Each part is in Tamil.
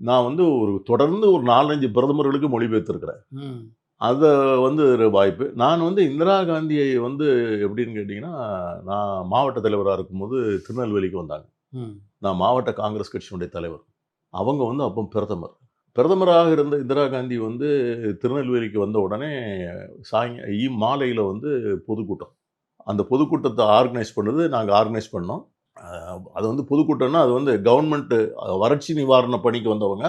நான் வந்து தொடர்ந்து ஒரு 4, 5 பிரதமர்களுக்கு மொழிபெயர்த்திருக்கிறேன். ம். அத வந்து ஒரு வாய்ப்பு. நான் வந்து இந்திரா காந்தியை வந்து எப்படின்னு கேட்டீங்கன்னா, நான் மாவட்ட தலைவரா இருக்கும்போது திருநெல்வேலிக்கு வந்தாங்க. ம். நான் மாவட்ட காங்கிரஸ் கட்சியினுடைய தலைவர். அவங்க வந்து அப்போ பிரதமர். பிரதமராக இருந்த இந்திரா காந்தி வந்து திருநெல்வேலிக்கு வந்த உடனே மாலையில வந்து பொதுக்கூட்டம். அந்த பொதுக்கூட்டத்த ஆர்கனைஸ் பண்ணது நாங்க ஆர்கனைஸ் பண்ணோம். அ அது வந்து பொதுக்கூட்டம்னா, அது வந்து கவர்ன்மென்ட் வறட்சி நிவாரண பணிக்கு வந்தவங்க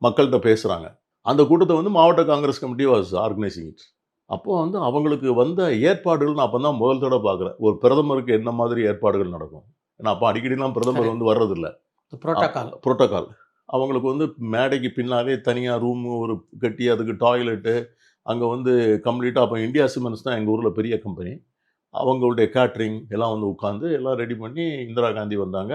மக்கள்ட்ட பேசுறாங்க. அந்த கூட்டத்த வந்து மாவட்ட Congress committee was organising it. அப்போ வந்து அவங்களுக்கு வந்த ஏற்பாடுகள் நான் அப்ப தான் முதல் தடவ பார்க்குறேன். ஒரு பிரதமருக்கு என்ன மாதிரி ஏற்பாடுகள் நடக்கும். ஏன்னா, அப்ப அடிக்கடிலாம் பிரதமர் கரெக்ட். வந்து வர்றதில்ல. புரோட்டோகால். புரோட்டோகால். அவங்களுக்கு வந்து மேடைக்கு பின்னாலே தனியா ரூம் ஒரு கட்டி அதுக்கு டாய்லெட்டு, அங்க வந்து கம்ப்ளீட்டா அப்ப இந்தியா சிமெண்ட்ஸ் தான் எங்க ஊர்ல பெரிய கம்பெனி. அவங்களுடைய கேட்டரிங் எல்லாம் வந்து உட்கார்ந்து எல்லாம் ரெடி பண்ணி இந்திரா காந்தி வந்தாங்க.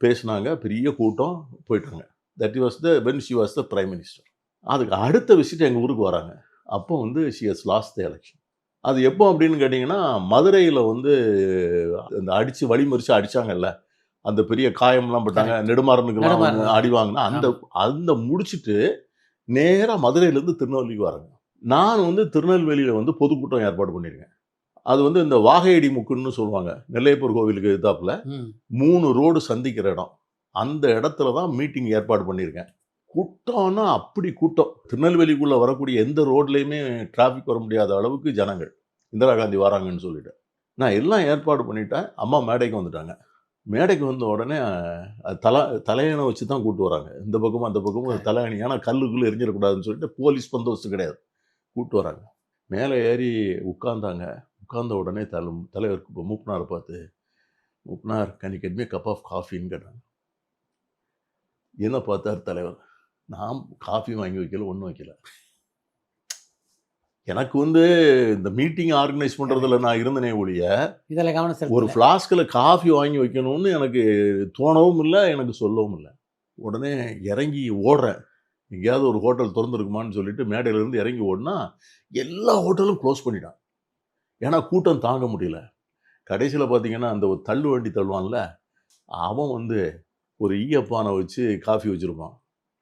பேசுனாங்க. பெரிய கூட்டம் போயிட்டாங்க. That was when she was the prime minister. அதுக்கு அடுத்த விசிட் எங்க ஊருக்கு வராங்க. அப்போ வந்து she has lost the election. அது எப்போ அப்படின்னு கேட்டீங்கன்னா, மதுரையில வந்து அந்த அடிச்சு வழிமறிச்சு அடிச்சாங்கல்ல. அந்த பெரிய காயம்லாம் பட்டாங்க. கரெக்ட். நெடுமாறனுக்கெல்லாம் வந்து நெடுமாறன். அடி வாங்குனா, அந்த ஆமா. அந்த முடிச்சுட்டு நேரா மதுரையிலேருந்து திருநெல்வேலிக்கு வராங்க. நான் வந்து திருநெல்வேலியில வந்து பொதுக்கூட்டம் ஏற்பாடு பண்ணியிருக்கேன். அது வந்து இந்த வாகையடி முக்குன்னு சொல்லுவாங்க. நெல்லையப்பர் கோவிலுக்கு எதிர்த்தாப்புல ம். 3 ரோடு சந்திக்கிற இடம். அந்த இடத்துல தான் மீட்டிங் ஏற்பாடு பண்ணியிருக்கேன். கூட்டம்னா அப்படி கூட்டம். திருநெல்வேலிக்குள்ள வரக்கூடிய எந்த ரோட்லயுமே டிராஃபிக் வர முடியாத அளவுக்கு ஜனங்கள். இந்திரா காந்தி வராங்கன்னு சொல்லிட்டு. நான் எல்லாம் ஏற்பாடு பண்ணிட்டேன். அம்மா மேடைக்கு வந்துட்டாங்க. மேடைக்கு வந்த உடனே தலையணை வச்சு தான் கூட்டு வராங்க. இந்த பக்கமும் அந்த பக்கமும் கரெக்ட். தலையணை. ஏன்னா கல்லுக்குள்ள எரிஞ்சிடக்கூடாதுன்னு சொல்லிட்டு போலீஸ் பந்தோபஸ்து கிடையாது. கூட்டு வராங்க. மேலே ஏறி உட்கார்ந்தாங்க. உட்கார்ந்த உடனே தலைவர் மூப்பனார பார்த்து, "Moopanar can you get me cup of காஃபின்னு" கேட்டாங்க. என்ன பார்த்தார் தலைவர். நான் காஃபி வாங்கி வைக்கல, ஒண்ணும் வைக்கல. எனக்கு வந்து இந்த மீட்டிங் ஆர்கனைஸ் கரெக்ட். பண்றதுல நான் இருந்தனே ஒழிய, இதுல கவனம் ஒரு செலுத்தல. ஃப்ளாஸ்க்ல காஃபி வாங்கி வைக்கணும்னு எனக்கு தோணவும் இல்ல, எனக்கு சொல்லவும் இல்ல. உடனே இறங்கி ஓடுறேன். எங்கேயாவது ஒரு ஹோட்டல் தொறந்திருக்குமான்னு சொல்லிட்டு மேடையில இருந்து இறங்கி ஓடுனா, எல்லா ஹோட்டலும் குளோஸ் பண்ணிட்டான். ஏன்னா கூட்டம் தாங்க முடியல. கடைசியில பார்த்தீங்கன்னா, அந்த ஒரு தள்ளு வண்டி தள்ளுவான்ல, அவன் வந்து ஒரு ஈயப்பானை வச்சு காஃபி வச்சிருப்பான்.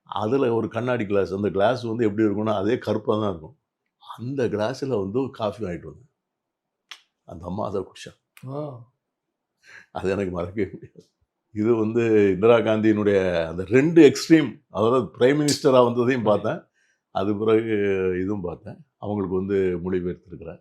அதுல ஒரு கண்ணாடி கிளாஸ். அந்த கிளாஸ் வந்து எப்படி இருக்கும்னா, அதே கருப்பா தான் இருக்கும். அந்த கிளாஸ்ல வந்து காஃபி வாங்கிட்டு வந்தேன். அந்த அம்மா அத குடிச்சாங்க. ஓ! அது எனக்கு மறக்கவே முடியாது. இது வந்து இந்திரா காந்தியினுடைய அந்த 2 எக்ஸ்ட்ரீம். அதாவது பிரைம் மினிஸ்டரா வந்ததையும் புரியுது. பார்த்தேன். அது பிறகு இதுவும் பார்த்தேன். அவங்களுக்கு வந்து மொழிபெயர்த்திருக்கிறேன்.